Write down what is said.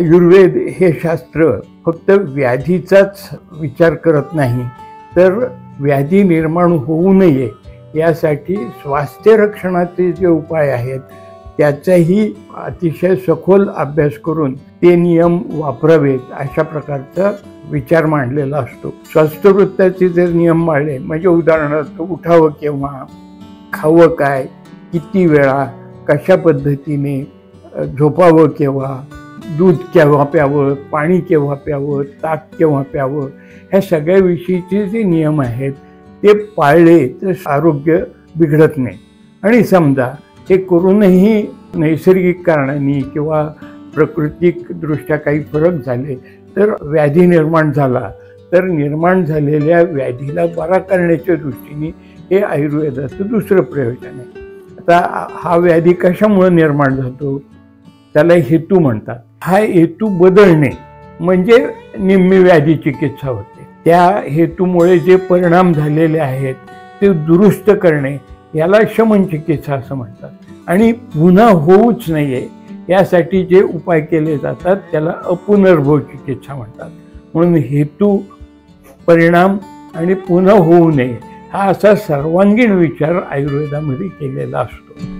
आयुर्वेद हे शास्त्र फक्त व्याधीचाच विचार करत नाही, तर व्याधी निर्माण होऊ नये यासाठी स्वास्थ्य रक्षणाचे जे उपाय आहेत त्याचाही अतिशय सखोल अभ्यास करून ते नियम वापरावेत अशा प्रकारचा विचार मांडलेला असतो. स्वस्थवृत्ताचे जर नियम मांडले म्हणजे उदाहरणार्थ उठावं केव्हा, खावं काय, किती वेळा, कशा पद्धतीने, झोपावं केव्हा, दूध केव्हा प्यावं, पाणी केव्हा प्यावं, ताक केव्हा प्यावं, ह्या सगळ्याविषयीचे जे नियम आहेत ते पाळले तर आरोग्य बिघडत नाही. आणि समजा हे करूनही नैसर्गिक कारणांनी किंवा प्राकृतिकदृष्ट्या काही फरक झाले तर व्याधी निर्माण झाला, तर निर्माण झालेल्या व्याधीला बरा करण्याच्या दृष्टीने हे आयुर्वेदाचं दुसरं प्रयोजन आहे. आता हा व्याधी कशामुळे निर्माण झातो त्याला हेतू म्हणतात. हा हेतू बदलणे म्हणजे निम्मी व्याधी चिकित्सा होते. त्या हेतूमुळे जे परिणाम झालेले आहेत ते दुरुस्त करणे याला शमन चिकित्सा असं म्हणतात. आणि पुन्हा होऊच नये यासाठी जे उपाय केले जातात त्याला अपुनर्भव चिकित्सा म्हणतात. म्हणून हेतू, परिणाम आणि पुन्हा होऊ नये हा असा सर्वांगीण विचार आयुर्वेदामध्ये केलेला असतो.